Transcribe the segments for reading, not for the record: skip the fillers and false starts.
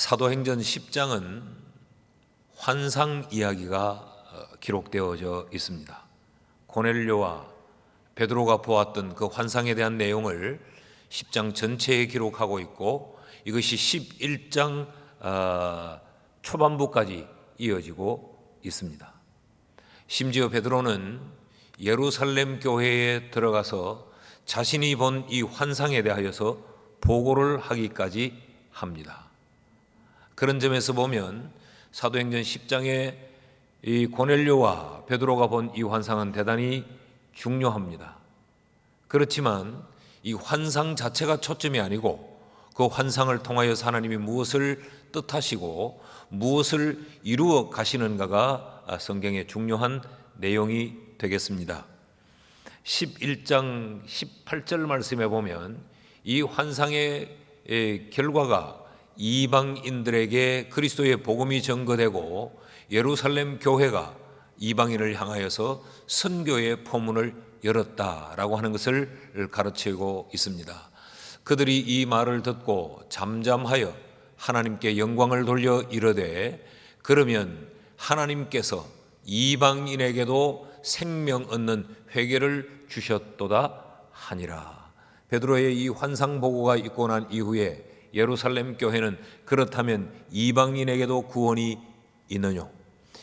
사도행전 10장은 환상 이야기가 기록되어져 있습니다. 고넬료와 베드로가 보았던 그 환상에 대한 내용을 10장 전체에 기록하고 있고, 이것이 11장 초반부까지 이어지고 있습니다. 심지어 베드로는 예루살렘 교회에 들어가서 자신이 본 이 환상에 대하여서 보고를 하기까지 합니다. 그런 점에서 보면 사도행전 10장에 이 고넬료와 베드로가 본 이 환상은 대단히 중요합니다. 그렇지만 이 환상 자체가 초점이 아니고, 그 환상을 통하여서 하나님이 무엇을 뜻하시고 무엇을 이루어 가시는가가 성경의 중요한 내용이 되겠습니다. 11장 18절 말씀에 보면 이 환상의 결과가 이방인들에게 그리스도의 복음이 전거되고, 예루살렘 교회가 이방인을 향하여서 선교의 포문을 열었다라고 하는 것을 가르치고 있습니다. 그들이 이 말을 듣고 잠잠하여 하나님께 영광을 돌려 이르되, 그러면 하나님께서 이방인에게도 생명 얻는 회개를 주셨도다 하니라. 베드로의 이 환상 보고가 있고 난 이후에 예루살렘 교회는 그렇다면 이방인에게도 구원이 있느냐?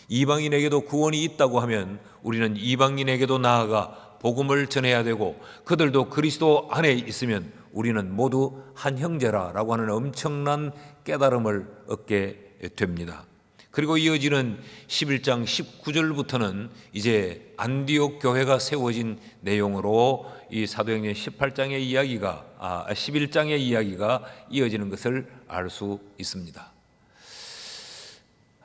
이방인에게도 구원이 있다고 하면 우리는 이방인에게도 나아가 복음을 전해야 되고, 그들도 그리스도 안에 있으면 우리는 모두 한 형제라라고 하는 엄청난 깨달음을 얻게 됩니다. 그리고 이어지는 11장 19절부터는 이제 안디옥 교회가 세워진 내용으로 이 사도행전 18장의 이야기가 11장의 이야기가 이어지는 것을 알 수 있습니다.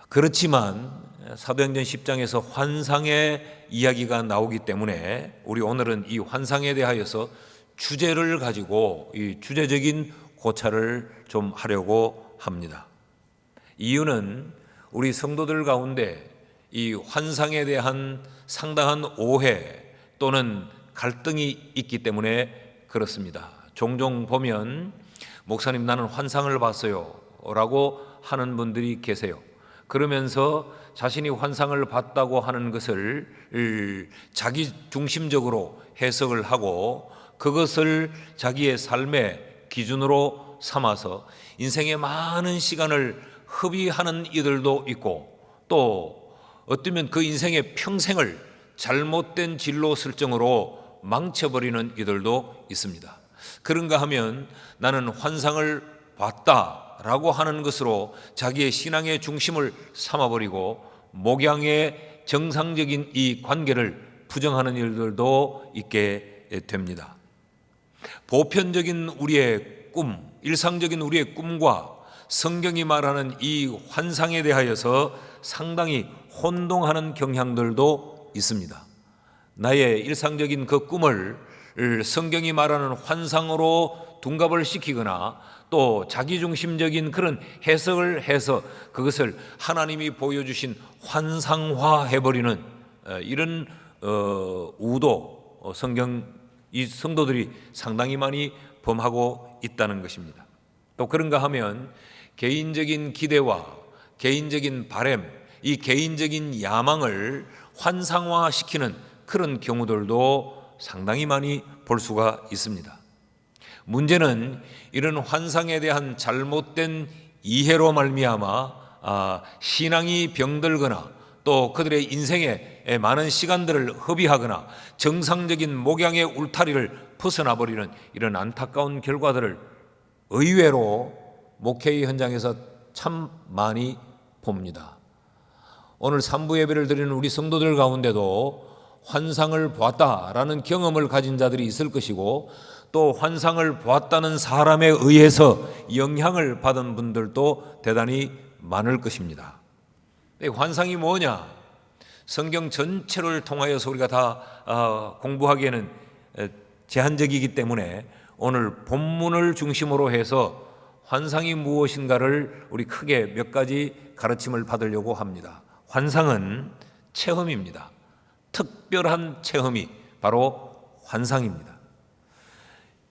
그렇지만 사도행전 10장에서 환상의 이야기가 나오기 때문에 우리 오늘은 이 환상에 대하여서 주제를 가지고 이 주제적인 고찰을 좀 하려고 합니다. 이유는 우리 성도들 가운데 이 환상에 대한 상당한 오해 또는 갈등이 있기 때문에 그렇습니다. 종종 보면 목사님, 나는 환상을 봤어요 라고 하는 분들이 계세요. 그러면서 자신이 환상을 봤다고 하는 것을 자기 중심적으로 해석을 하고, 그것을 자기의 삶의 기준으로 삼아서 인생의 많은 시간을 허비하는 이들도 있고, 또 어쩌면 그 인생의 평생을 잘못된 진로 설정으로 망쳐버리는 이들도 있습니다. 그런가 하면 나는 환상을 봤다라고 하는 것으로 자기의 신앙의 중심을 삼아버리고 목양의 정상적인 이 관계를 부정하는 일들도 있게 됩니다. 보편적인 우리의 꿈, 일상적인 우리의 꿈과 성경이 말하는 이 환상에 대하여서 상당히 혼동하는 경향들도 있습니다. 나의 일상적인 그 꿈을 성경이 말하는 환상으로 둔갑을 시키거나 또 자기중심적인 그런 해석을 해서 그것을 하나님이 보여주신 환상화해버리는 이런 우도 이 성도들이 상당히 많이 범하고 있다는 것입니다. 또 그런가 하면 개인적인 기대와 개인적인 바람, 이 개인적인 야망을 환상화시키는 그런 경우들도 상당히 많이 볼 수가 있습니다. 문제는 이런 환상에 대한 잘못된 이해로 말미암아 신앙이 병들거나 또 그들의 인생에 많은 시간들을 허비하거나 정상적인 목양의 울타리를 벗어나 버리는 이런 안타까운 결과들을 의외로 목회의 현장에서 참 많이 봅니다. 오늘 3부 예배를 드리는 우리 성도들 가운데도 환상을 보았다라는 경험을 가진 자들이 있을 것이고, 또 환상을 보았다는 사람에 의해서 영향을 받은 분들도 대단히 많을 것입니다. 환상이 뭐냐? 성경 전체를 통하여서 우리가 다 공부하기에는 제한적이기 때문에 오늘 본문을 중심으로 해서 환상이 무엇인가를 우리 크게 몇 가지 가르침을 받으려고 합니다. 환상은 체험입니다. 특별한 체험이 바로 환상입니다.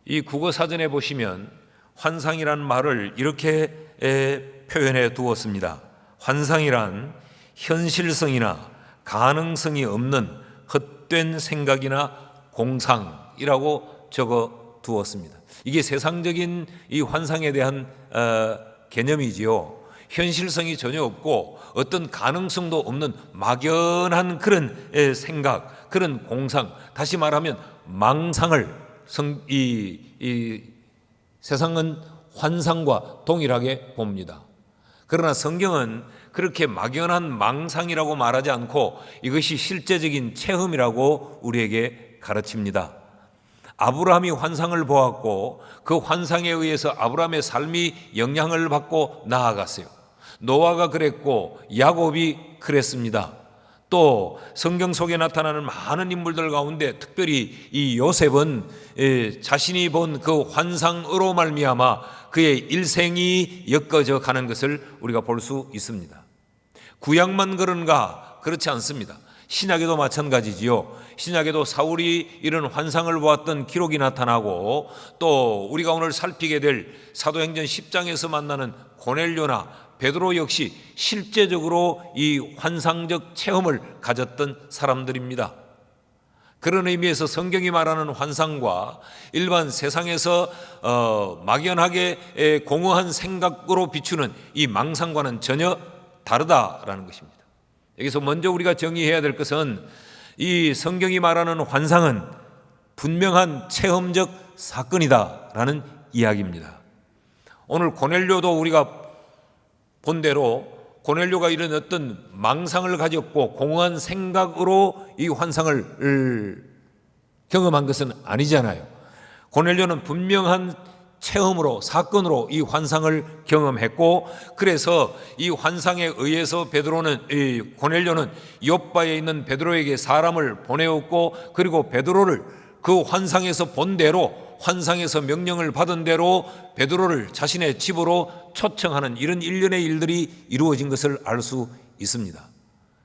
이 국어사전에 보시면 환상이라는 말을 이렇게 표현해 두었습니다. 환상이란 현실성이나 가능성이 없는 헛된 생각이나 공상이라고 적어 두었습니다. 이게 세상적인 이 환상에 대한 개념이지요. 현실성이 전혀 없고 어떤 가능성도 없는 막연한 그런 생각, 그런 공상, 다시 말하면 망상을 이 세상은 환상과 동일하게 봅니다. 그러나 성경은 그렇게 막연한 망상이라고 말하지 않고 이것이 실제적인 체험이라고 우리에게 가르칩니다. 아브라함이 환상을 보았고 그 환상에 의해서 아브라함의 삶이 영향을 받고 나아갔어요. 노아가 그랬고 야곱이 그랬습니다. 또 성경 속에 나타나는 많은 인물들 가운데 특별히 이 요셉은 자신이 본 그 환상으로 말미암아 그의 일생이 엮어져 가는 것을 우리가 볼 수 있습니다. 구약만 그런가? 그렇지 않습니다. 신약에도 마찬가지지요. 신약에도 사울이 이런 환상을 보았던 기록이 나타나고 또 우리가 오늘 살피게 될 사도행전 10장에서 만나는 고넬료나 베드로 역시 실제적으로 이 환상적 체험을 가졌던 사람들입니다. 그런 의미에서 성경이 말하는 환상과 일반 세상에서 막연하게 공허한 생각으로 비추는 이 망상과는 전혀 다르다라는 것입니다. 여기서 먼저 우리가 정의해야 될 것은 이 성경이 말하는 환상은 분명한 체험적 사건이다라는 이야기입니다. 오늘 고넬료도 우리가 본 대로 고넬료가 이런 어떤 망상을 가졌고 공허한 생각으로 이 환상을 경험한 것은 아니잖아요. 고넬료는 분명한 체험으로 사건으로 이 환상을 경험했고 그래서 이 환상에 의해서 고넬료는 욥바에 있는 베드로에게 사람을 보내었고 그리고 베드로를 그 환상에서 본 대로 환상에서 명령을 받은 대로 베드로를 자신의 집으로 초청하는 이런 일련의 일들이 이루어진 것을 알 수 있습니다.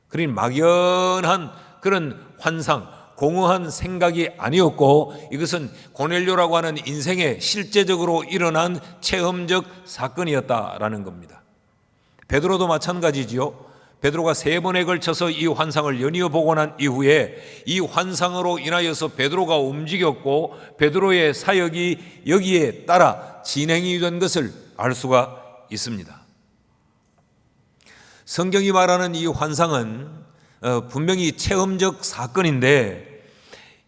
그러니 막연한 그런 환상, 공허한 생각이 아니었고 이것은 고넬료라고 하는 인생에 실제적으로 일어난 체험적 사건이었다라는 겁니다. 베드로도 마찬가지지요. 베드로가 3번에 걸쳐서 이 환상을 연이어 보고 난 이후에 이 환상으로 인하여서 베드로가 움직였고 베드로의 사역이 여기에 따라 진행이 된 것을 알 수가 있습니다. 성경이 말하는 이 환상은 분명히 체험적 사건인데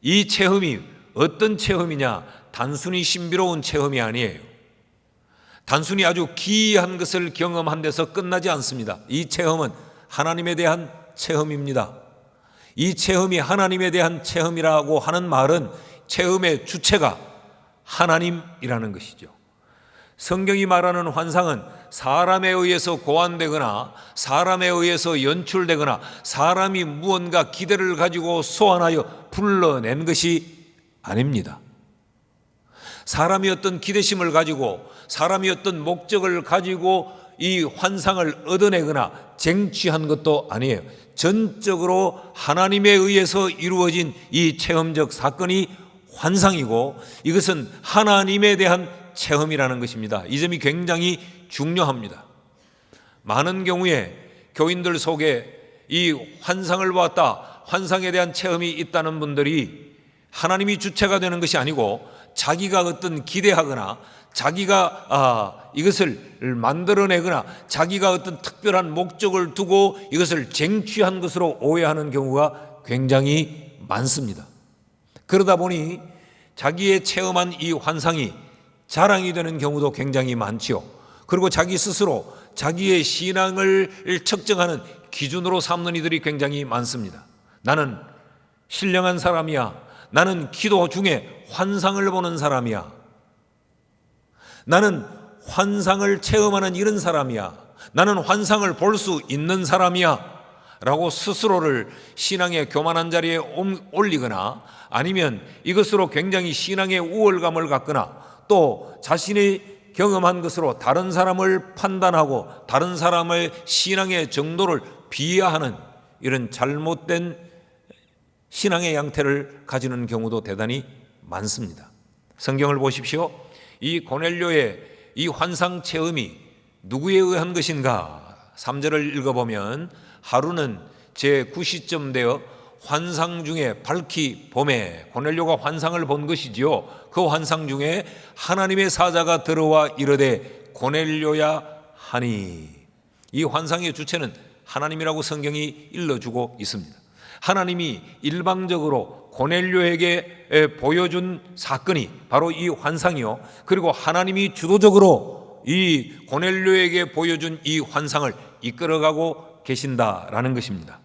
이 체험이 어떤 체험이냐? 단순히 신비로운 체험이 아니에요. 단순히 아주 기이한 것을 경험한 데서 끝나지 않습니다. 이 체험은 하나님에 대한 체험입니다. 이 체험이 하나님에 대한 체험이라고 하는 말은 체험의 주체가 하나님이라는 것이죠. 성경이 말하는 환상은 사람에 의해서 고안되거나 사람에 의해서 연출되거나 사람이 무언가 기대를 가지고 소환하여 불러낸 것이 아닙니다. 사람이 어떤 기대심을 가지고 사람이 어떤 목적을 가지고 이 환상을 얻어내거나 쟁취한 것도 아니에요. 전적으로 하나님에 의해서 이루어진 이 체험적 사건이 환상이고 이것은 하나님에 대한 체험이라는 것입니다. 이 점이 굉장히 중요합니다. 많은 경우에 교인들 속에 이 환상을 보았다, 환상에 대한 체험이 있다는 분들이 하나님이 주체가 되는 것이 아니고 자기가 어떤 기대하거나 자기가 이것을 만들어내거나 자기가 어떤 특별한 목적을 두고 이것을 쟁취한 것으로 오해하는 경우가 굉장히 많습니다. 그러다 보니 자기의 체험한 이 환상이 자랑이 되는 경우도 굉장히 많지요. 그리고 자기 스스로 자기의 신앙을 측정하는 기준으로 삼는 이들이 굉장히 많습니다. 나는 신령한 사람이야. 나는 기도 중에 환상을 보는 사람이야. 나는 환상을 체험하는 이런 사람이야. 나는 환상을 볼 수 있는 사람이야. 라고 스스로를 신앙의 교만한 자리에 올리거나 아니면 이것으로 굉장히 신앙의 우월감을 갖거나 또 자신이 경험한 것으로 다른 사람을 판단하고 다른 사람의 신앙의 정도를 비하하는 이런 잘못된 신앙의 양태를 가지는 경우도 대단히 많습니다. 성경을 보십시오. 이 고넬료의 이 환상 체험이 누구에 의한 것인가? 3절을 읽어보면 하루는 제9시쯤 되어 환상 중에 밝히 봄에 고넬료가 환상을 본 것이지요. 그 환상 중에 하나님의 사자가 들어와 이르되 고넬료야 하니, 이 환상의 주체는 하나님이라고 성경이 일러주고 있습니다. 하나님이 일방적으로 고넬료에게 보여준 사건이 바로 이 환상이요, 그리고 하나님이 주도적으로 이 고넬료에게 보여준 이 환상을 이끌어가고 계신다라는 것입니다.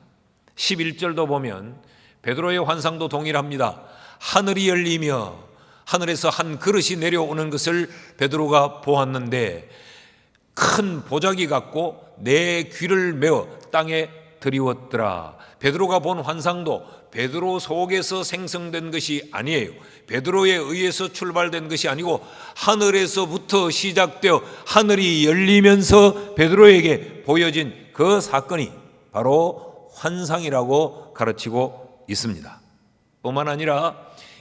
11절도 보면 베드로의 환상도 동일합니다. 하늘이 열리며 하늘에서 한 그릇이 내려오는 것을 베드로가 보았는데 큰 보자기 같고 내 귀를 메어 땅에 드리웠더라. 베드로가 본 환상도 베드로 속에서 생성된 것이 아니에요. 베드로에 의해서 출발된 것이 아니고 하늘에서부터 시작되어 하늘이 열리면서 베드로에게 보여진 그 사건이 바로 환상이라고 가르치고 있습니다. 뿐만 아니라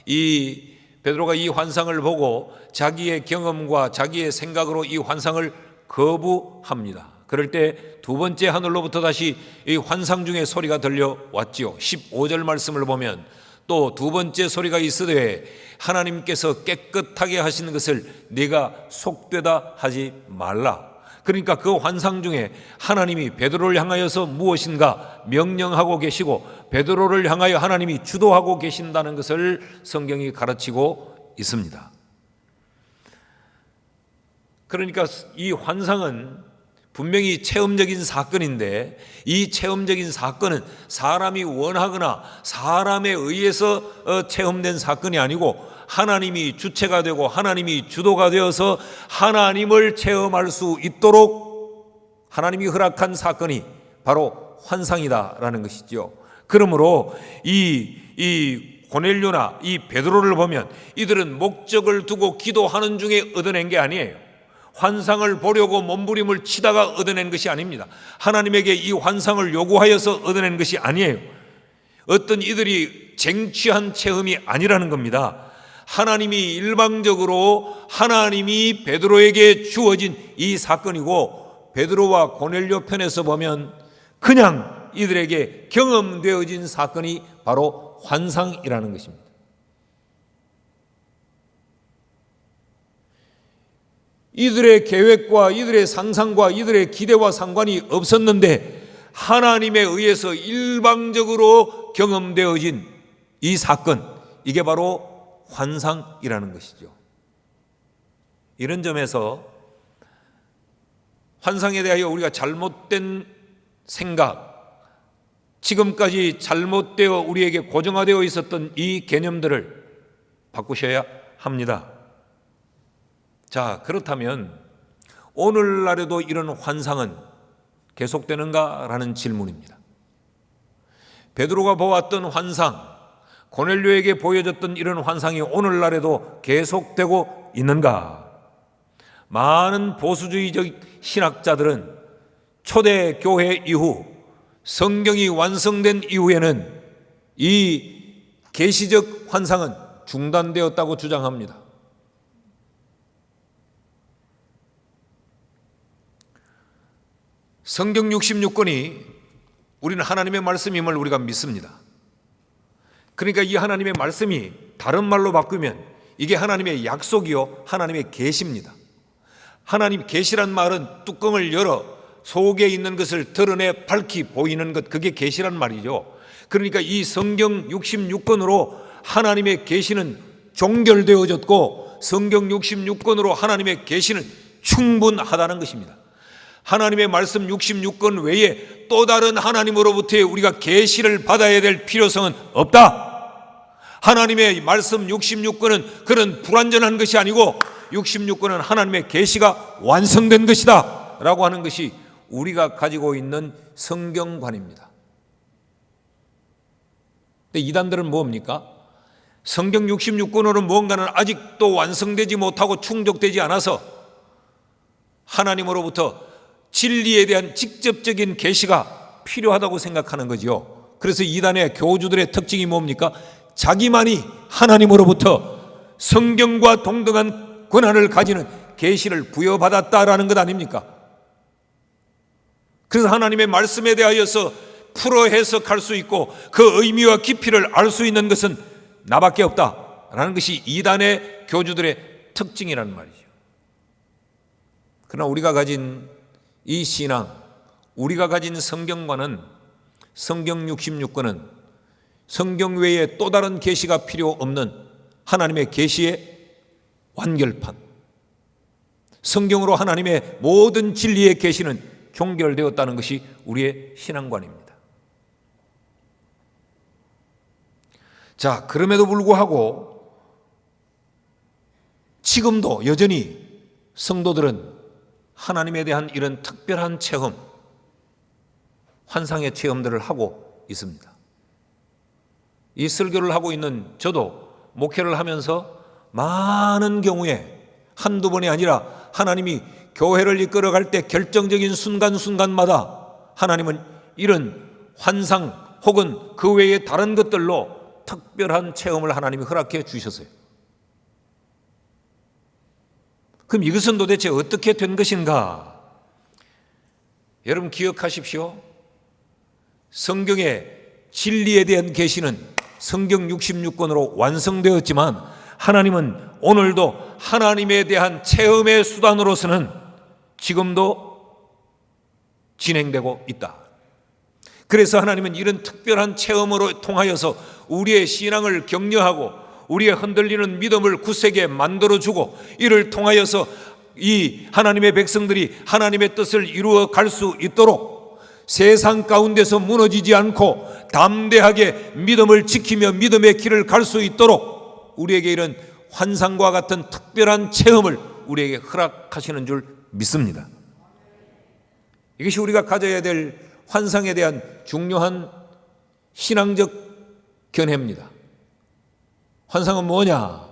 이 베드로가 이 환상을 보고 자기의 경험과 자기의 생각으로 이 환상을 거부합니다. 그럴 때 두 번째 하늘로부터 다시 이 환상 중에 소리가 들려왔지요. 15절 말씀을 보면 또 두 번째 소리가 있으되 하나님께서 깨끗하게 하시는 것을 네가 속되다 하지 말라. 그러니까 그 환상 중에 하나님이 베드로를 향하여서 무엇인가 명령하고 계시고 베드로를 향하여 하나님이 주도하고 계신다는 것을 성경이 가르치고 있습니다. 그러니까 이 환상은 분명히 체험적인 사건인데 이 체험적인 사건은 사람이 원하거나 사람에 의해서 체험된 사건이 아니고 하나님이 주체가 되고 하나님이 주도가 되어서 하나님을 체험할 수 있도록 하나님이 허락한 사건이 바로 환상이다라는 것이죠. 그러므로 이 고넬료나 이 베드로를 보면 이들은 목적을 두고 기도하는 중에 얻어낸 게 아니에요. 환상을 보려고 몸부림을 치다가 얻어낸 것이 아닙니다. 하나님에게 이 환상을 요구하여서 얻어낸 것이 아니에요. 어떤 이들이 쟁취한 체험이 아니라는 겁니다. 하나님이 일방적으로 하나님이 베드로에게 주어진 이 사건이고 베드로와 고넬료 편에서 보면 그냥 이들에게 경험되어진 사건이 바로 환상이라는 것입니다. 이들의 계획과 이들의 상상과 이들의 기대와 상관이 없었는데 하나님에 의해서 일방적으로 경험되어진 이 사건, 이게 바로 환상이라는 것이죠. 이런 점에서 환상에 대하여 우리가 잘못된 생각, 지금까지 잘못되어 우리에게 고정화되어 있었던 이 개념들을 바꾸셔야 합니다. 자, 그렇다면 오늘날에도 이런 환상은 계속되는가라는 질문입니다. 베드로가 보았던 환상, 고넬료에게 보여졌던 이런 환상이 오늘날에도 계속되고 있는가? 많은 보수주의적 신학자들은 초대 교회 이후 성경이 완성된 이후에는 이 계시적 환상은 중단되었다고 주장합니다. 성경 66권이 우리는 하나님의 말씀임을 우리가 믿습니다. 그러니까 이 하나님의 말씀이 다른 말로 바꾸면 이게 하나님의 약속이요 하나님의 계시입니다. 하나님 계시란 말은 뚜껑을 열어 속에 있는 것을 드러내 밝히 보이는 것, 그게 계시란 말이죠. 그러니까 이 성경 66권으로 하나님의 계시는 종결되어졌고 성경 66권으로 하나님의 계시는 충분하다는 것입니다. 하나님의 말씀 66권 외에 또 다른 하나님으로부터의 우리가 계시를 받아야 될 필요성은 없다. 하나님의 말씀 66권은 그런 불완전한 것이 아니고 66권은 하나님의 계시가 완성된 것이다 라고 하는 것이 우리가 가지고 있는 성경관입니다. 근데 이단들은 뭡니까? 성경 66권으로는 뭔가는 아직도 완성되지 못하고 충족되지 않아서 하나님으로부터 진리에 대한 직접적인 계시가 필요하다고 생각하는 거죠. 그래서 이단의 교주들의 특징이 뭡니까? 자기만이 하나님으로부터 성경과 동등한 권한을 가지는 계시를 부여받았다라는 것 아닙니까? 그래서 하나님의 말씀에 대하여서 풀어 해석할 수 있고 그 의미와 깊이를 알 수 있는 것은 나밖에 없다라는 것이 이단의 교주들의 특징이라는 말이죠. 그러나 우리가 가진 이 신앙, 우리가 가진 성경과는, 성경 66권은 성경 외에 또 다른 계시가 필요 없는 하나님의 계시의 완결판, 성경으로 하나님의 모든 진리의 계시는 종결되었다는 것이 우리의 신앙관입니다. 자, 그럼에도 불구하고 지금도 여전히 성도들은 하나님에 대한 이런 특별한 체험, 환상의 체험들을 하고 있습니다. 이 설교를 하고 있는 저도 목회를 하면서 많은 경우에 한두 번이 아니라 하나님이 교회를 이끌어갈 때 결정적인 순간순간마다 하나님은 이런 환상 혹은 그 외의 다른 것들로 특별한 체험을 하나님이 허락해 주셨어요. 그럼 이것은 도대체 어떻게 된 것인가? 여러분 기억하십시오. 성경의 진리에 대한 계시는 성경 66권으로 완성되었지만 하나님은 오늘도 하나님에 대한 체험의 수단으로서는 지금도 진행되고 있다. 그래서 하나님은 이런 특별한 체험으로 통하여서 우리의 신앙을 격려하고 우리의 흔들리는 믿음을 굳세게 만들어주고 이를 통하여서 이 하나님의 백성들이 하나님의 뜻을 이루어 갈 수 있도록 세상 가운데서 무너지지 않고 담대하게 믿음을 지키며 믿음의 길을 갈 수 있도록 우리에게 이런 환상과 같은 특별한 체험을 우리에게 허락하시는 줄 믿습니다. 이것이 우리가 가져야 될 환상에 대한 중요한 신앙적 견해입니다. 환상은 뭐냐?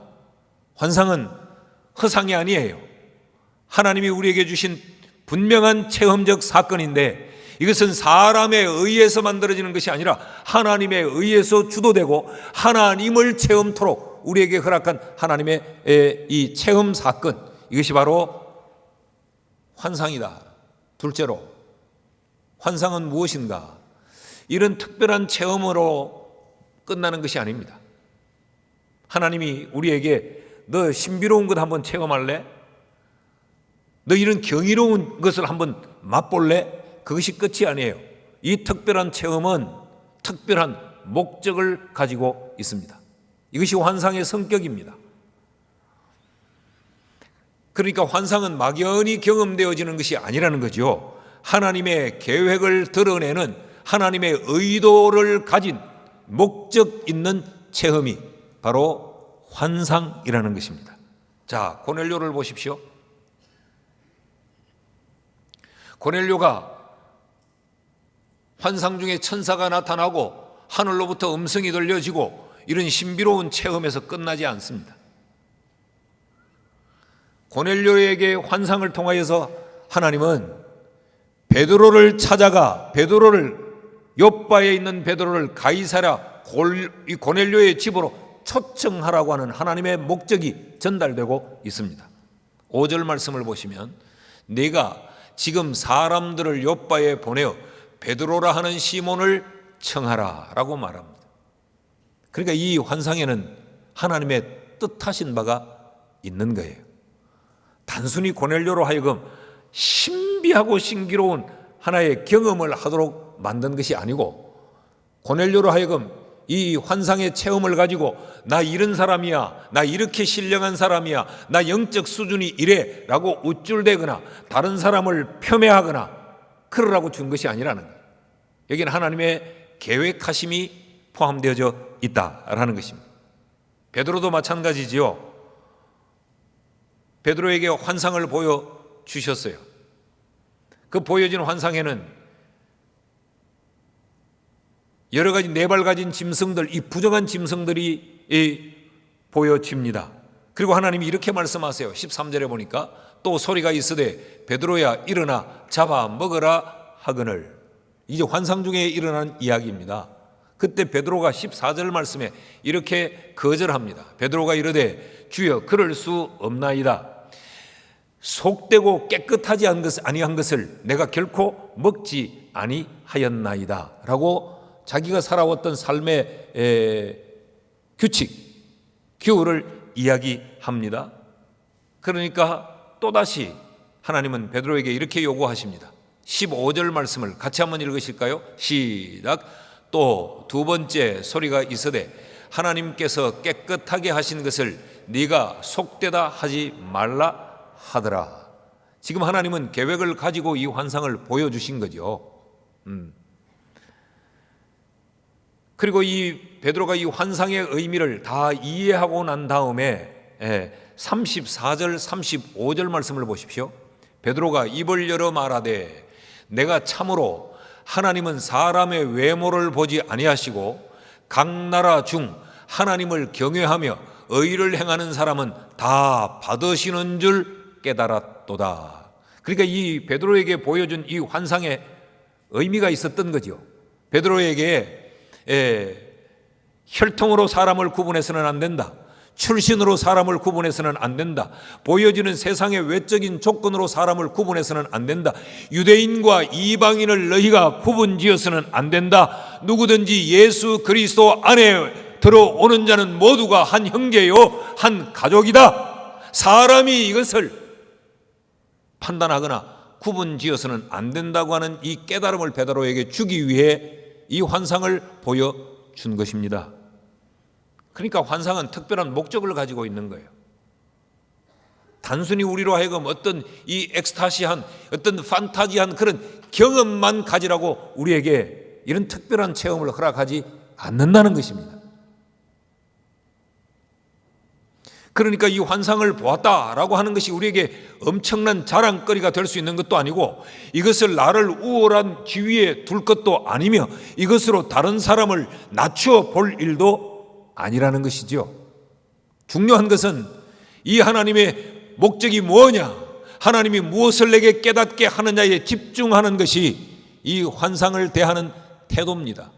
환상은 허상이 아니에요. 하나님이 우리에게 주신 분명한 체험적 사건인데 이것은 사람에 의해서 만들어지는 것이 아니라 하나님에 의해서 주도되고 하나님을 체험토록 우리에게 허락한 하나님의 이 체험 사건, 이것이 바로 환상이다. 둘째로 환상은 무엇인가? 이런 특별한 체험으로 끝나는 것이 아닙니다. 하나님이 우리에게 너 신비로운 것 한번 체험할래? 너 이런 경이로운 것을 한번 맛볼래? 그것이 끝이 아니에요. 이 특별한 체험은 특별한 목적을 가지고 있습니다. 이것이 환상의 성격입니다. 그러니까 환상은 막연히 경험되어지는 것이 아니라는 거죠. 하나님의 계획을 드러내는 하나님의 의도를 가진 목적 있는 체험이 바로 환상이라는 것입니다. 자, 고넬료를 보십시오. 고넬료가 환상 중에 천사가 나타나고 하늘로부터 음성이 들려지고 이런 신비로운 체험에서 끝나지 않습니다. 고넬료에게 환상을 통하여서 하나님은 베드로를 찾아가 욥바에 있는 베드로를 가이사랴 고넬료의 집으로 초청하라고 하는 하나님의 목적이 전달되고 있습니다. 5절 말씀을 보시면 내가 지금 사람들을 욥바에 보내어 베드로라 하는 시몬을 청하라 라고 말합니다. 그러니까 이 환상에는 하나님의 뜻하신 바가 있는 거예요. 단순히 고넬료로 하여금 신비하고 신기로운 하나의 경험을 하도록 만든 것이 아니고 고넬료로 하여금 이 환상의 체험을 가지고 나 이런 사람이야, 나 이렇게 신령한 사람이야, 나 영적 수준이 이래 라고 우쭐대거나 다른 사람을 폄훼하거나 그러라고 준 것이 아니라는 거예요. 여기는 하나님의 계획하심이 포함되어져 있다라는 것입니다. 베드로도 마찬가지지요. 베드로에게 환상을 보여주셨어요. 그 보여진 환상에는 여러 가지 네 발 가진 짐승들, 이 부정한 짐승들이 보여집니다. 그리고 하나님이 이렇게 말씀하세요. 13절에 보니까 또 소리가 있으되 베드로야 일어나 잡아 먹으라 하거늘. 이제 환상 중에 일어난 이야기입니다. 그때 베드로가 14절 말씀에 이렇게 거절합니다. 베드로가 이르되 주여 그럴 수 없나이다. 속되고 깨끗하지 아니한 것을 내가 결코 먹지 아니하였나이다 라고 자기가 살아왔던 삶의 규칙, 규율을 이야기합니다. 그러니까 또다시 하나님은 베드로에게 이렇게 요구하십니다. 15절 말씀을 같이 한번 읽으실까요? 시작. 또 두 번째 소리가 있으되 하나님께서 깨끗하게 하신 것을 네가 속되다 하지 말라 하더라. 지금 하나님은 계획을 가지고 이 환상을 보여주신 거죠. 그리고 이 베드로가 이 환상의 의미를 다 이해하고 난 다음에 34절 35절 말씀을 보십시오. 베드로가 입을 열어 말하되 내가 참으로 하나님은 사람의 외모를 보지 아니하시고 각 나라 중 하나님을 경외하며 의를 행하는 사람은 다 받으시는 줄 깨달았도다. 그러니까 이 베드로에게 보여준 이 환상에 의미가 있었던 거죠. 베드로에게 혈통으로 사람을 구분해서는 안 된다. 출신으로 사람을 구분해서는 안 된다. 보여지는 세상의 외적인 조건으로 사람을 구분해서는 안 된다. 유대인과 이방인을 너희가 구분지어서는 안 된다. 누구든지 예수 그리스도 안에 들어오는 자는 모두가 한 형제요 한 가족이다. 사람이 이것을 판단하거나 구분지어서는 안 된다고 하는 이 깨달음을 베드로에게 주기 위해 이 환상을 보여준 것입니다. 그러니까 환상은 특별한 목적을 가지고 있는 거예요. 단순히 우리로 하여금 어떤 이 엑스타시한 어떤 판타지한 그런 경험만 가지라고 우리에게 이런 특별한 체험을 허락하지 않는다는 것입니다. 그러니까 이 환상을 보았다라고 하는 것이 우리에게 엄청난 자랑거리가 될 수 있는 것도 아니고 이것을 나를 우월한 지위에 둘 것도 아니며 이것으로 다른 사람을 낮춰 볼 일도 아니라는 것이죠. 중요한 것은 이 하나님의 목적이 뭐냐, 하나님이 무엇을 내게 깨닫게 하느냐에 집중하는 것이 이 환상을 대하는 태도입니다.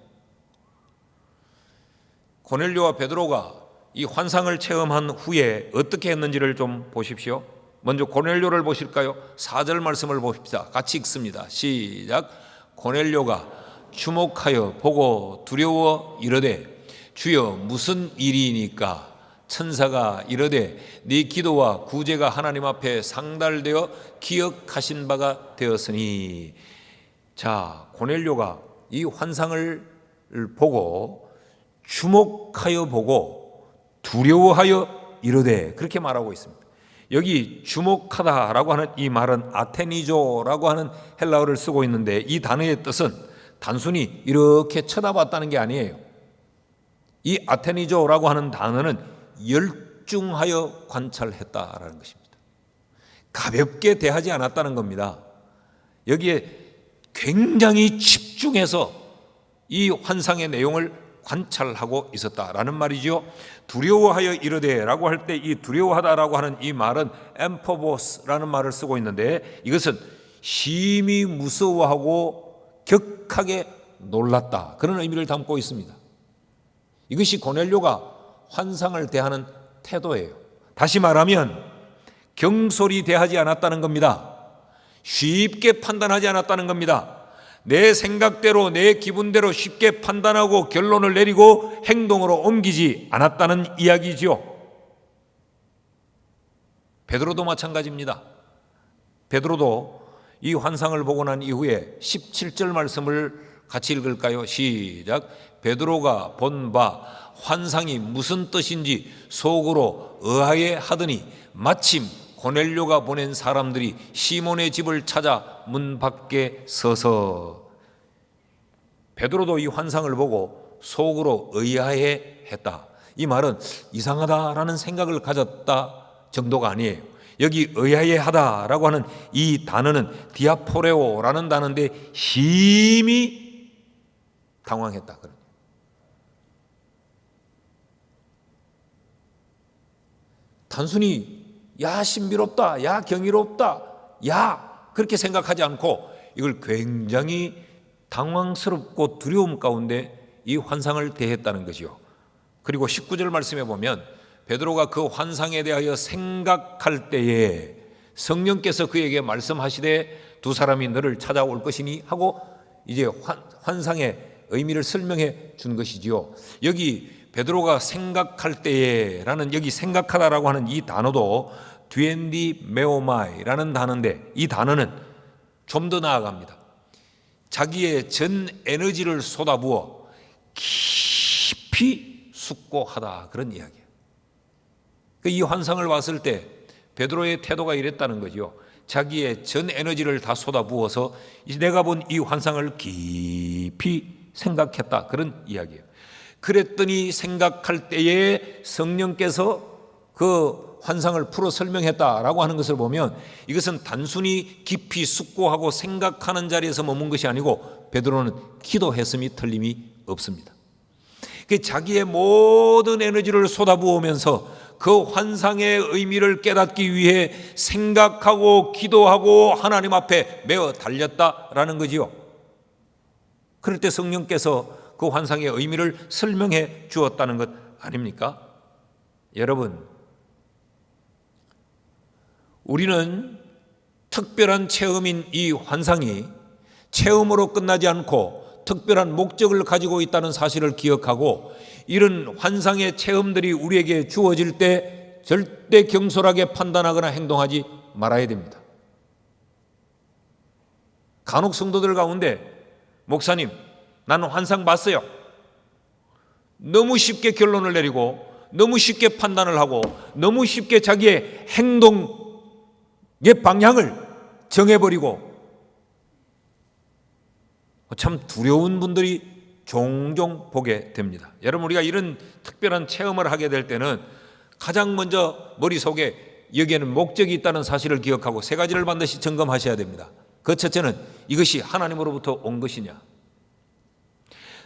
고넬료와 베드로가 이 환상을 체험한 후에 어떻게 했는지를 좀 보십시오. 먼저 고넬료를 보실까요? 4절 말씀을 봅시다. 같이 읽습니다. 시작. 고넬료가 주목하여 보고 두려워 이르되 주여 무슨 일이니까? 천사가 이르되 네 기도와 구제가 하나님 앞에 상달되어 기억하신 바가 되었으니. 자, 고넬료가 이 환상을 보고 주목하여 보고 두려워하여 이르되 그렇게 말하고 있습니다. 여기 주목하다라고 하는 이 말은 아테니조라고 하는 헬라어를 쓰고 있는데 이 단어의 뜻은 단순히 이렇게 쳐다봤다는 게 아니에요. 이 아테니조라고 하는 단어는 열중하여 관찰했다라는 것입니다. 가볍게 대하지 않았다는 겁니다. 여기에 굉장히 집중해서 이 환상의 내용을 관찰하고 있었다라는 말이죠. 두려워하여 이르되라고 할 때 이 두려워하다라고 하는 이 말은 엠포보스라는 말을 쓰고 있는데 이것은 심히 무서워하고 격하게 놀랐다 그런 의미를 담고 있습니다. 이것이 고넬료가 환상을 대하는 태도예요. 다시 말하면 경솔히 대하지 않았다는 겁니다. 쉽게 판단하지 않았다는 겁니다. 내 생각대로 내 기분대로 쉽게 판단하고 결론을 내리고 행동으로 옮기지 않았다는 이야기죠. 베드로도 마찬가지입니다. 베드로도 이 환상을 보고 난 이후에 17절 말씀을 같이 읽을까요? 시작. 베드로가 본 바 환상이 무슨 뜻인지 속으로 의아해 하더니 마침 고넬료가 보낸 사람들이 시몬의 집을 찾아 문 밖에 서서. 베드로도 이 환상을 보고 속으로 의아해 했다. 이 말은 이상하다라는 생각을 가졌다 정도가 아니에요. 여기 의아해 하다라고 하는 이 단어는 디아포레오라는 단어인데 심히 당황했다. 단순히 야 신비롭다, 야 경이롭다, 야 그렇게 생각하지 않고 이걸 굉장히 당황스럽고 두려움 가운데 이 환상을 대했다는 것이요. 그리고 19절 말씀에 보면 베드로가 그 환상에 대하여 생각할 때에 성령께서 그에게 말씀하시되 두 사람이 너를 찾아올 것이니 하고 이제 환상의 의미를 설명해 준 것이지요. 여기 베드로가 생각할 때에라는, 여기 생각하다라고 하는 이 단어도 뒤엔디 메오마이라는 단어인데, 이 단어는 좀 더 나아갑니다. 자기의 전 에너지를 쏟아부어 깊이 숙고하다, 그런 이야기예요. 이 환상을 봤을 때 베드로의 태도가 이랬다는 거죠. 자기의 전 에너지를 다 쏟아부어서 내가 본 이 환상을 깊이 생각했다, 그런 이야기예요. 그랬더니 생각할 때에 성령께서 그 환상을 풀어 설명했다라고 하는 것을 보면, 이것은 단순히 깊이 숙고하고 생각하는 자리에서 머문 것이 아니고 베드로는 기도했음이 틀림이 없습니다. 자기의 모든 에너지를 쏟아부으면서 그 환상의 의미를 깨닫기 위해 생각하고 기도하고 하나님 앞에 메어 달렸다라는 거지요. 그럴 때 성령께서 그 환상의 의미를 설명해 주었다는 것 아닙니까? 여러분, 우리는 특별한 체험인 이 환상이 체험으로 끝나지 않고 특별한 목적을 가지고 있다는 사실을 기억하고, 이런 환상의 체험들이 우리에게 주어질 때 절대 경솔하게 판단하거나 행동하지 말아야 됩니다. 간혹 성도들 가운데 목사님, 나는 환상 봤어요, 너무 쉽게 결론을 내리고 너무 쉽게 판단을 하고 너무 쉽게 자기의 행동의 방향을 정해버리고, 참 두려운 분들이 종종 보게 됩니다. 여러분, 우리가 이런 특별한 체험을 하게 될 때는 가장 먼저 머릿속에 여기에는 목적이 있다는 사실을 기억하고 세 가지를 반드시 점검하셔야 됩니다. 그 첫째는 이것이 하나님으로부터 온 것이냐,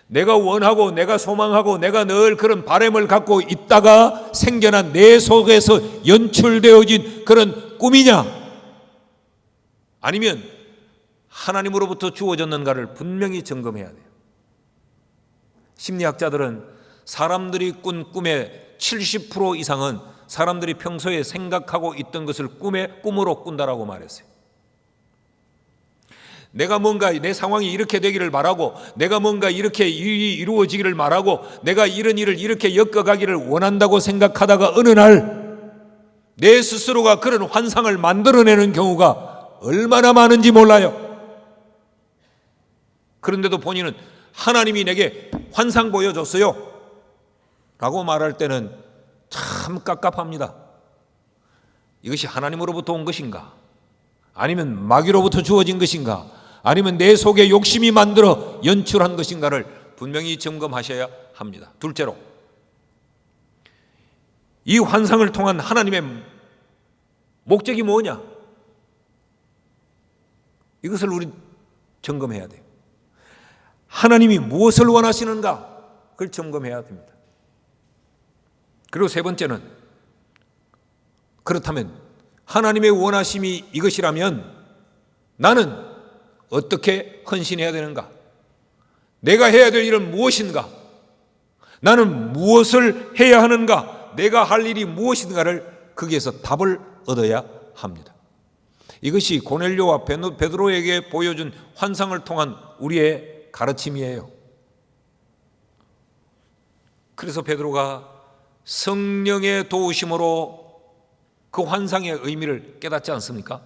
내가 원하고 내가 소망하고 내가 늘 그런 바람을 갖고 있다가 생겨난 내 속에서 연출되어진 그런 꿈이냐, 아니면 하나님으로부터 주어졌는가를 분명히 점검해야 돼요. 심리학자들은 사람들이 꾼 꿈의 70% 이상은 사람들이 평소에 생각하고 있던 것을 꿈으로 꾼다라고 말했어요. 내가 뭔가 내 상황이 이렇게 되기를 바라고, 내가 뭔가 이렇게 일이 이루어지기를 바라고, 내가 이런 일을 이렇게 엮어가기를 원한다고 생각하다가 어느 날 내 스스로가 그런 환상을 만들어내는 경우가 얼마나 많은지 몰라요. 그런데도 본인은 하나님이 내게 환상 보여줬어요 라고 말할 때는 참 깝깝합니다. 이것이 하나님으로부터 온 것인가, 아니면 마귀로부터 주어진 것인가, 아니면 내 속에 욕심이 만들어 연출한 것인가를 분명히 점검하셔야 합니다. 둘째로, 이 환상을 통한 하나님의 목적이 뭐냐, 이것을 우리 점검해야 돼요. 하나님이 무엇을 원하시는가, 그걸 점검해야 됩니다. 그리고 세 번째는, 그렇다면 하나님의 원하심이 이것이라면 나는 어떻게 헌신해야 되는가, 내가 해야 될 일은 무엇인가, 나는 무엇을 해야 하는가, 내가 할 일이 무엇인가를 거기에서 답을 얻어야 합니다. 이것이 고넬료와 베드로에게 보여준 환상을 통한 우리의 가르침이에요. 그래서 베드로가 성령의 도우심으로 그 환상의 의미를 깨닫지 않습니까?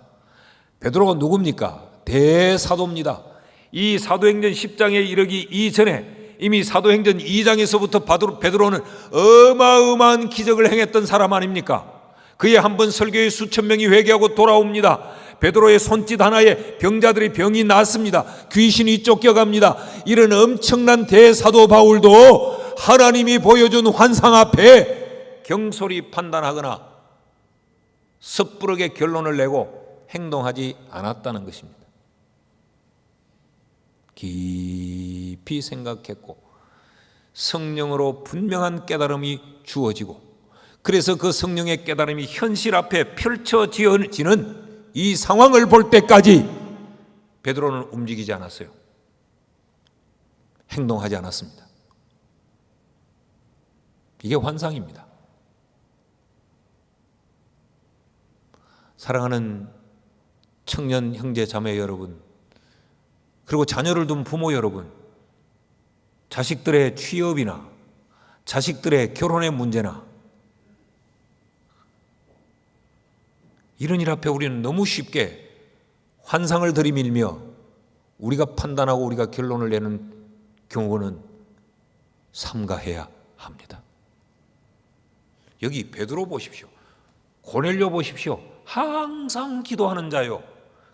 베드로가 누굽니까? 대사도입니다. 이 사도행전 10장에 이르기 이전에 이미 사도행전 2장에서부터 베드로는 어마어마한 기적을 행했던 사람 아닙니까? 그의 한 번 설교에 수천 명이 회개하고 돌아옵니다. 베드로의 손짓 하나에 병자들이 병이 낫습니다. 귀신이 쫓겨갑니다. 이런 엄청난 대사도 바울도 하나님이 보여준 환상 앞에 경솔히 판단하거나 섣부르게 결론을 내고 행동하지 않았다는 것입니다. 깊이 생각했고 성령으로 분명한 깨달음이 주어지고, 그래서 그 성령의 깨달음이 현실 앞에 펼쳐지는 이 상황을 볼 때까지 베드로는 움직이지 않았어요. 행동하지 않았습니다. 이게 환상입니다. 사랑하는 청년 형제 자매 여러분, 그리고 자녀를 둔 부모 여러분, 자식들의 취업이나 자식들의 결혼의 문제나 이런 일 앞에 우리는 너무 쉽게 환상을 들이밀며 우리가 판단하고 우리가 결론을 내는 경우는 삼가해야 합니다. 여기 베드로 보십시오. 고넬료 보십시오. 항상 기도하는 자요.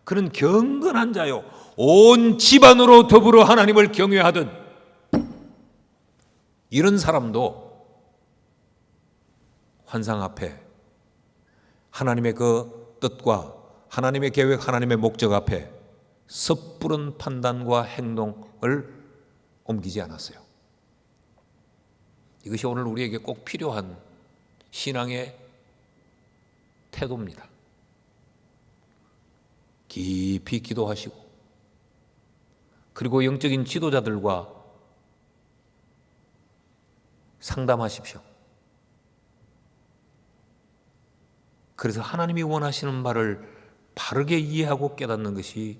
그는 경건한 자요. 온 집안으로 더불어 하나님을 경외하던 이런 사람도 환상 앞에 하나님의 그 뜻과 하나님의 계획, 하나님의 목적 앞에 섣부른 판단과 행동을 옮기지 않았어요. 이것이 오늘 우리에게 꼭 필요한 신앙의 태도입니다. 깊이 기도하시고, 그리고 영적인 지도자들과 상담하십시오. 그래서 하나님이 원하시는 말을 바르게 이해하고 깨닫는 것이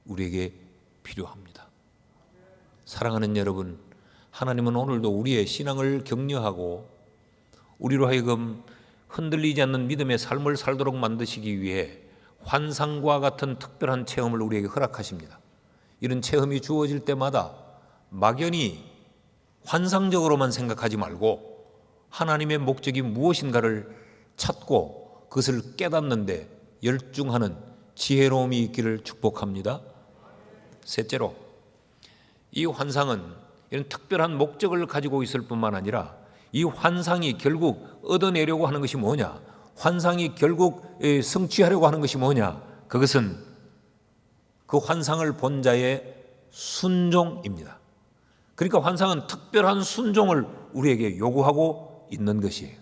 우리에게 필요합니다. 사랑하는 여러분, 하나님은 오늘도 우리의 신앙을 격려하고 우리로 하여금 흔들리지 않는 믿음의 삶을 살도록 만드시기 위해 환상과 같은 특별한 체험을 우리에게 허락하십니다. 이런 체험이 주어질 때마다 막연히 환상적으로만 생각하지 말고 하나님의 목적이 무엇인가를 찾고 그것을 깨닫는데 열중하는 지혜로움이 있기를 축복합니다. 셋째로, 이 환상은 이런 특별한 목적을 가지고 있을 뿐만 아니라 이 환상이 결국 얻어내려고 하는 것이 뭐냐? 환상이 결국 성취하려고 하는 것이 뭐냐? 그것은 그 환상을 본 자의 순종입니다. 그러니까 환상은 특별한 순종을 우리에게 요구하고 있는 것이에요.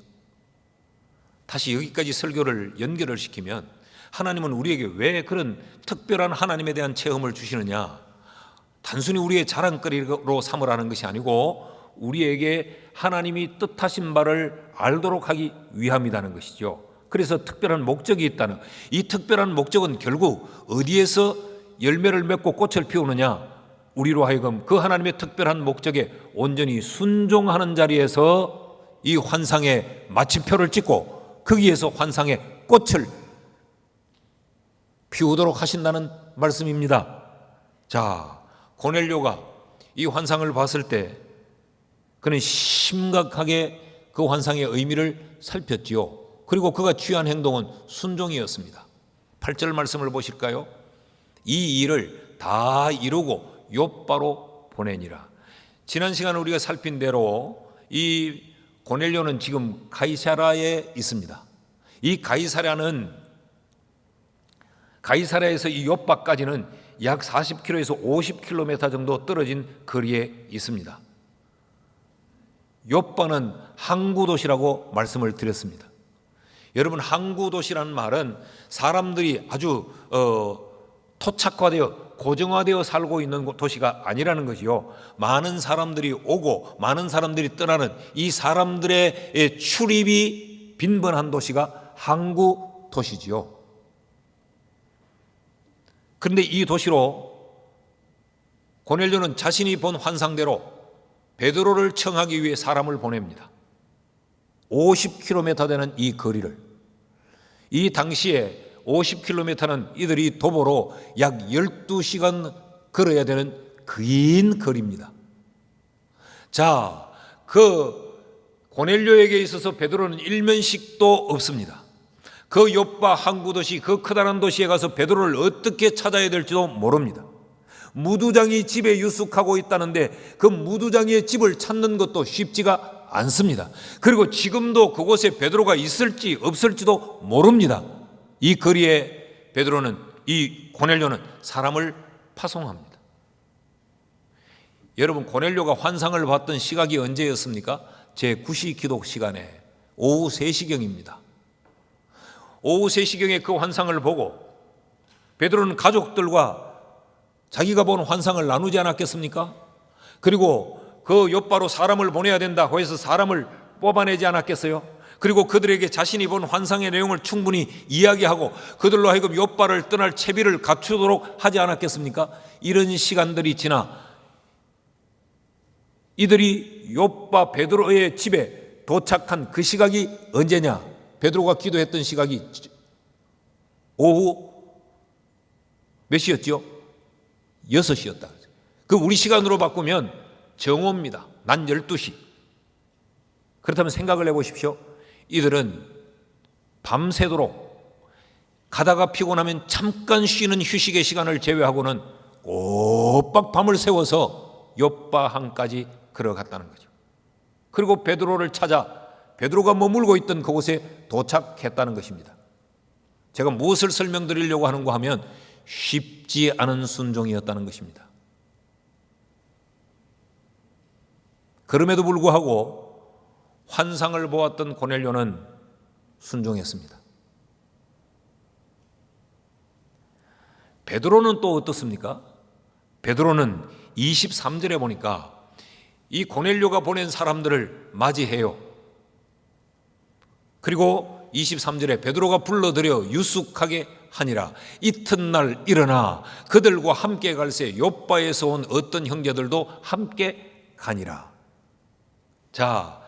다시 여기까지 설교를 연결을 시키면 하나님은 우리에게 왜 그런 특별한 하나님에 대한 체험을 주시느냐? 단순히 우리의 자랑거리로 삼으라는 것이 아니고 우리에게 하나님이 뜻하신 바를 알도록 하기 위함이라는 것이죠. 그래서 특별한 목적이 있다는, 이 특별한 목적은 결국 어디에서 열매를 맺고 꽃을 피우느냐? 우리로 하여금 그 하나님의 특별한 목적에 온전히 순종하는 자리에서 이 환상의 마침표를 찍고 거기에서 환상의 꽃을 피우도록 하신다는 말씀입니다. 자, 고넬료가 이 환상을 봤을 때 그는 심각하게 그 환상의 의미를 살폈지요. 그리고 그가 취한 행동은 순종이었습니다. 8절 말씀을 보실까요? 이 일을 다 이루고 욥바로 보내니라. 지난 시간 우리가 살핀 대로 이 고넬료는 지금 가이사랴에 있습니다. 이 가이사랴에서 이 욥바까지는 약 40km에서 50km 정도 떨어진 거리에 있습니다. 욥바는 항구 도시라고 말씀을 드렸습니다. 여러분, 항구 도시라는 말은 사람들이 아주 토착화되어 고정화되어 살고 있는 도시가 아니라는 것이요. 많은 사람들이 오고 많은 사람들이 떠나는 이 사람들의 출입이 빈번한 도시가 항구 도시지요. 그런데 이 도시로 고넬료는 자신이 본 환상대로 베드로를 청하기 위해 사람을 보냅니다. 50km 되는 이 거리를, 이 당시에 50km는 이들이 도보로 약 12시간 걸어야 되는 긴 거리입니다. 자, 그 고넬료에게 있어서 베드로는 일면식도 없습니다. 그 욥바 항구도시, 그 커다란 도시에 가서 베드로를 어떻게 찾아야 될지도 모릅니다. 무두장이 집에 유숙하고 있다는데 그 무두장이의 집을 찾는 것도 쉽지가 않습니다. 그리고 지금도 그곳에 베드로가 있을지 없을지도 모릅니다. 이 거리에 베드로는, 이 고넬료는 사람을 파송합니다. 여러분, 고넬료가 환상을 봤던 시각이 언제였습니까? 제9시 기독 시간에 오후 3시경입니다. 오후 3시경에 그 환상을 보고 베드로는 가족들과 자기가 본 환상을 나누지 않았겠습니까? 그리고 그 욥바로 사람을 보내야 된다고 해서 사람을 뽑아내지 않았겠어요? 그리고 그들에게 자신이 본 환상의 내용을 충분히 이야기하고 그들로 하여금 욥바를 떠날 채비를 갖추도록 하지 않았겠습니까? 이런 시간들이 지나 이들이 욥바 베드로의 집에 도착한 그 시각이 언제냐? 베드로가 기도했던 시각이 오후 몇 시였죠? 6시였다. 그 우리 시간으로 바꾸면 정오입니다. 낮 12시. 그렇다면 생각을 해보십시오. 이들은 밤새도록 가다가 피곤하면 잠깐 쉬는 휴식의 시간을 제외하고는 꼬박 밤을 새워서 욥바항까지 걸어갔다는 거죠. 그리고 베드로를 찾아 베드로가 머물고 있던 그곳에 도착했다는 것입니다. 제가 무엇을 설명드리려고 하는가 하면 쉽지 않은 순종이었다는 것입니다. 그럼에도 불구하고 환상을 보았던 고넬료는 순종했습니다. 베드로는 또 어떻습니까? 베드로는 23절에 보니까 이 고넬료가 보낸 사람들을 맞이해요. 그리고 23절에 베드로가 불러들여 유숙하게 하니라. 이튿날 일어나 그들과 함께 갈새 욥바에서 온 어떤 형제들도 함께 가니라. 자,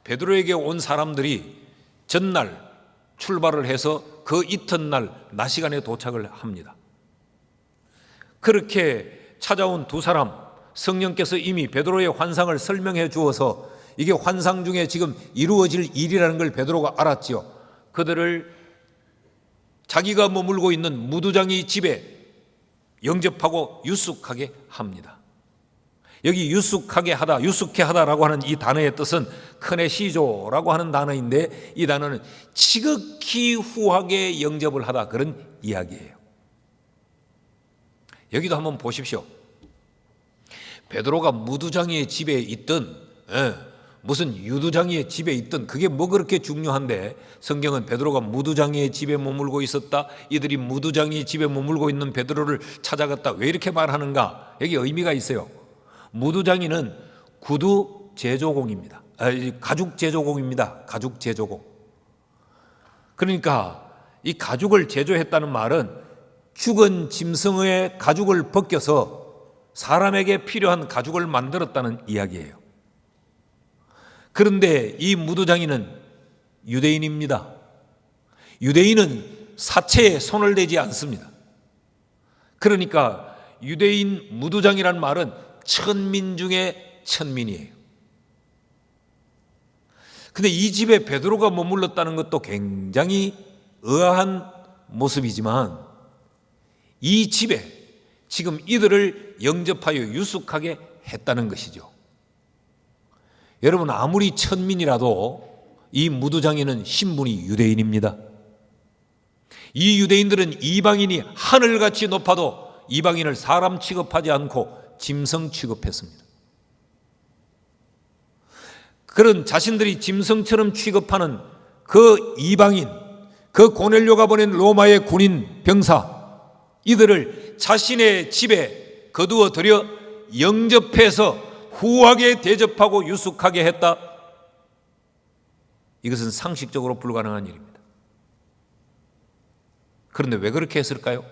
베드로에게 온 사람들이 전날 출발을 해서 그 이튿날 낮 시간에 도착을 합니다. 그렇게 찾아온 두 사람, 성령께서 이미 베드로의 환상을 설명해 주어서 이게 환상 중에 지금 이루어질 일이라는 걸 베드로가 알았지요. 그들을 자기가 머물고 있는 무두장이 집에 영접하고 유숙하게 합니다. 여기 유숙하게 하다, 유숙해 하다라고 하는 이 단어의 뜻은 크네시조라고 하는 단어인데 이 단어는 지극히 후하게 영접을 하다 그런 이야기예요. 여기도 한번 보십시오. 베드로가 무두장이의 집에 있든 무슨 유두장이의 집에 있든 그게 뭐 그렇게 중요한데 성경은 베드로가 무두장이의 집에 머물고 있었다. 이들이 무두장이의 집에 머물고 있는 베드로를 찾아갔다. 왜 이렇게 말하는가? 여기 의미가 있어요. 무두장이는 구두 제조공입니다. 가죽 제조공입니다. 가죽 제조공. 그러니까 이 가죽을 제조했다는 말은 죽은 짐승의 가죽을 벗겨서 사람에게 필요한 가죽을 만들었다는 이야기예요. 그런데 이 무두장이는 유대인입니다. 유대인은 사체에 손을 대지 않습니다. 그러니까 유대인 무두장이란 말은 천민 중에 천민이에요. 근데 이 집에 베드로가 머물렀다는 것도 굉장히 의아한 모습이지만 이 집에 지금 이들을 영접하여 유숙하게 했다는 것이죠. 여러분 아무리 천민이라도 이 무두장이는 신분이 유대인입니다. 이 유대인들은 이방인이 하늘같이 높아도 이방인을 사람 취급하지 않고 짐승 취급했습니다. 그런 자신들이 짐승처럼 취급하는 그 이방인, 그 고넬료가 보낸 로마의 군인 병사 이들을 자신의 집에 거두어 들여 영접해서 후하게 대접하고 유숙하게 했다. 이것은 상식적으로 불가능한 일입니다. 그런데 왜 그렇게 했을까요?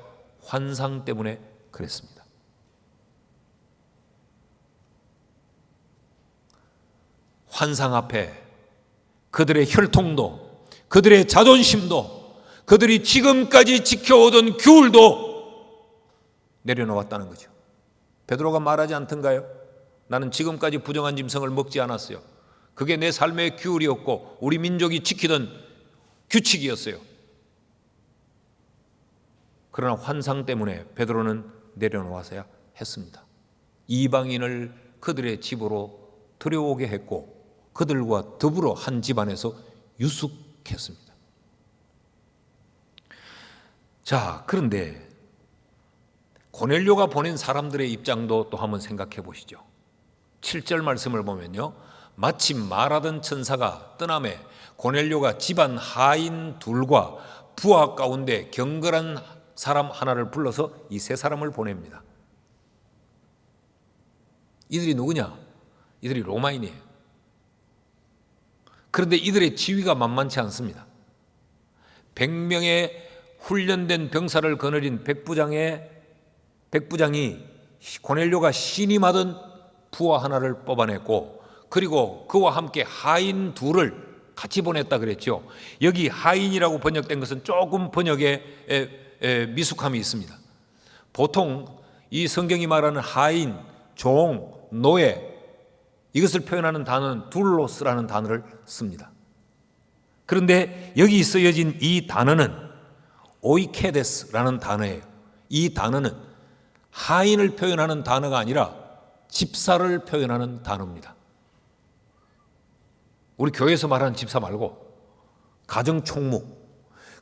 환상 때문에 그랬습니다. 환상 앞에 그들의 혈통도 그들의 자존심도 그들이 지금까지 지켜오던 규율도 내려놓았다는 거죠. 베드로가 말하지 않던가요? 나는 지금까지 부정한 짐승을 먹지 않았어요. 그게 내 삶의 규율이었고 우리 민족이 지키던 규칙이었어요. 그러나 환상 때문에 베드로는 내려놓았어야 했습니다. 이방인을 그들의 집으로 들여오게 했고 그들과 더불어 한 집안에서 유숙했습니다. 자, 그런데 고넬료가 보낸 사람들의 입장도 또 한번 생각해 보시죠. 7절 말씀을 보면요, 마침 말하던 천사가 떠남에 고넬료가 집안 하인 둘과 부하 가운데 경건한 사람 하나를 불러서 이 세 사람을 보냅니다. 이들이 누구냐? 이들이 로마인이에요. 그런데 이들의 지위가 만만치 않습니다. 100명의 훈련된 병사를 거느린 백부장이 고넬료가 신임하던 부하 하나를 뽑아냈고, 그리고 그와 함께 하인 둘을 같이 보냈다 그랬죠. 여기 하인이라고 번역된 것은 조금 번역에 미숙함이 있습니다. 보통 이 성경이 말하는 하인, 종, 노예, 이것을 표현하는 단어는 둘로스라는 단어를 씁니다. 그런데 여기 쓰여진 이 단어는 오이케데스라는 단어예요. 이 단어는 하인을 표현하는 단어가 아니라 집사를 표현하는 단어입니다. 우리 교회에서 말하는 집사 말고 가정총무.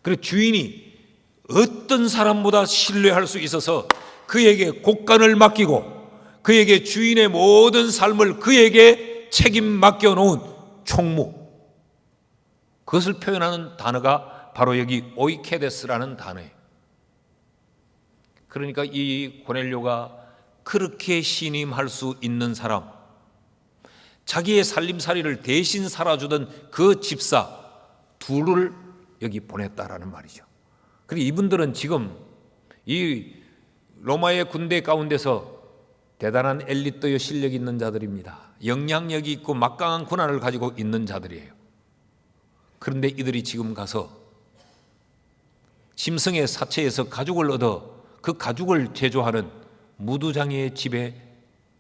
그리고 주인이 어떤 사람보다 신뢰할 수 있어서 그에게 곳간을 맡기고 그에게 주인의 모든 삶을 그에게 책임 맡겨놓은 총무, 그것을 표현하는 단어가 바로 여기 오이케데스라는 단어예요. 그러니까 이 고넬료가 그렇게 신임할 수 있는 사람, 자기의 살림살이를 대신 살아주던 그 집사 둘을 여기 보냈다라는 말이죠. 그리고 이분들은 지금 이 로마의 군대 가운데서 대단한 엘리트의 실력이 있는 자들입니다. 영향력이 있고 막강한 군화를 가지고 있는 자들이에요. 그런데 이들이 지금 가서 심성의 사체에서 가죽을 얻어 그 가죽을 제조하는 무두장의 집에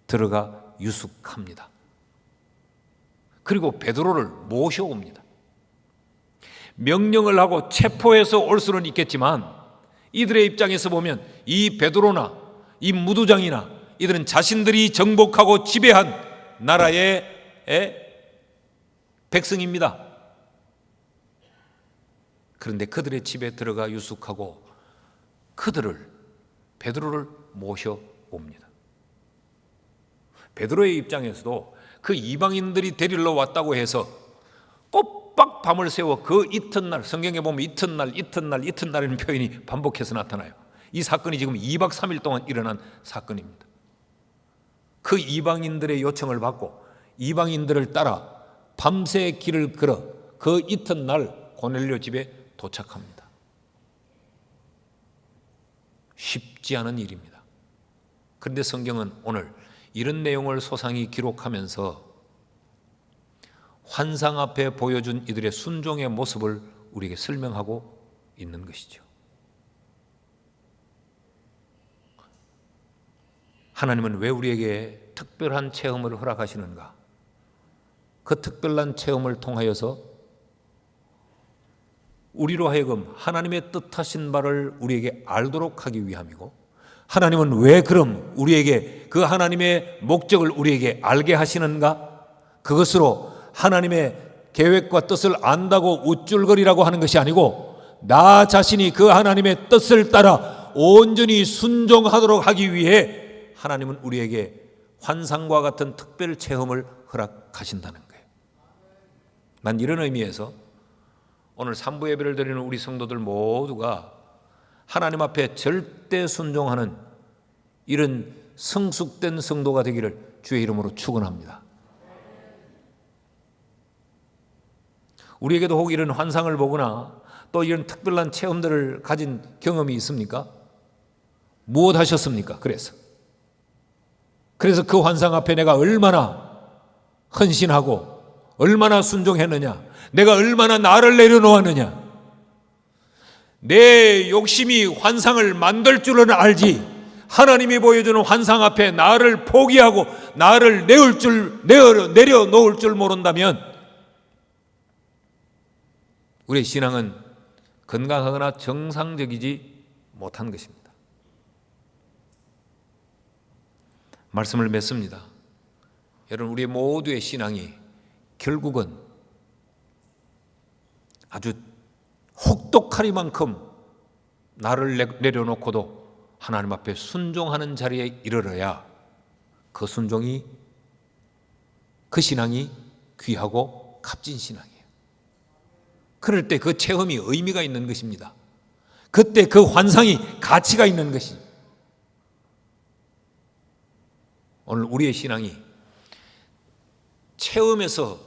들어가 유숙합니다. 그리고 베드로를 모셔옵니다. 명령을 하고 체포해서 올 수는 있겠지만 이들의 입장에서 보면 이 베드로나 이 무두장이나 이들은 자신들이 정복하고 지배한 나라의 백성입니다. 그런데 그들의 집에 들어가 유숙하고 베드로를 모셔옵니다. 베드로의 입장에서도 그 이방인들이 데리러 왔다고 해서 꼬박 밤을 세워 그 이튿날, 성경에 보면 이튿날이라는 표현이 반복해서 나타나요. 이 사건이 지금 2박 3일 동안 일어난 사건입니다. 그 이방인들의 요청을 받고 이방인들을 따라 밤새 길을 걸어 그 이튿날 고넬료 집에 도착합니다. 쉽지 않은 일입니다. 그런데 성경은 오늘 이런 내용을 소상히 기록하면서 환상 앞에 보여준 이들의 순종의 모습을 우리에게 설명하고 있는 것이죠. 하나님은 왜 우리에게 특별한 체험을 허락하시는가? 그 특별한 체험을 통하여서 우리로 하여금 하나님의 뜻하신 바를 우리에게 알도록 하기 위함이고, 하나님은 왜 그럼 우리에게 그 하나님의 목적을 우리에게 알게 하시는가? 그것으로 하나님의 계획과 뜻을 안다고 우쭐거리라고 하는 것이 아니고, 나 자신이 그 하나님의 뜻을 따라 온전히 순종하도록 하기 위해 하나님은 우리에게 환상과 같은 특별 체험을 허락하신다는 거예요. 난 이런 의미에서 오늘 산부 예배를 드리는 우리 성도들 모두가 하나님 앞에 절대 순종하는 이런 성숙된 성도가 되기를 주의 이름으로 축원합니다. 우리에게도 혹 이런 환상을 보거나 또 이런 특별한 체험들을 가진 경험이 있습니까? 무엇 하셨습니까? 그래서 그 환상 앞에 내가 얼마나 헌신하고 얼마나 순종했느냐, 내가 얼마나 나를 내려놓았느냐. 내 욕심이 환상을 만들 줄은 알지, 하나님이 보여주는 환상 앞에 나를 포기하고 나를 내려놓을 줄 모른다면 우리의 신앙은 건강하거나 정상적이지 못한 것입니다. 말씀을 맺습니다. 여러분, 우리 모두의 신앙이 결국은 아주 혹독하리만큼 나를 내려놓고도 하나님 앞에 순종하는 자리에 이르러야 그 순종이, 그 신앙이 귀하고 값진 신앙이에요. 그럴 때 그 체험이 의미가 있는 것입니다. 그때 그 환상이 가치가 있는 것이. 오늘 우리의 신앙이 체험에서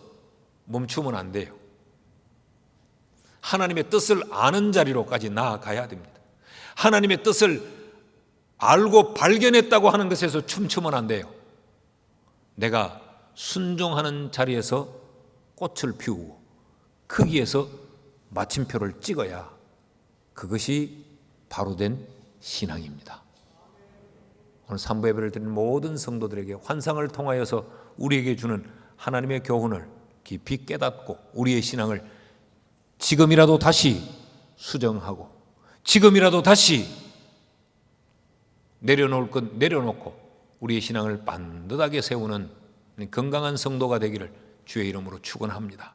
멈추면 안 돼요. 하나님의 뜻을 아는 자리로까지 나아가야 됩니다. 하나님의 뜻을 알고 발견했다고 하는 것에서 춤추면 안 돼요. 내가 순종하는 자리에서 꽃을 피우고 거기에서 마침표를 찍어야 그것이 바로 된 신앙입니다. 오늘 3부 예배를 드린 모든 성도들에게 환상을 통하여서 우리에게 주는 하나님의 교훈을 깊이 깨닫고 우리의 신앙을 지금이라도 다시 수정하고 지금이라도 다시 내려놓을 것 내려놓고 우리의 신앙을 반듯하게 세우는 건강한 성도가 되기를 주의 이름으로 축원합니다.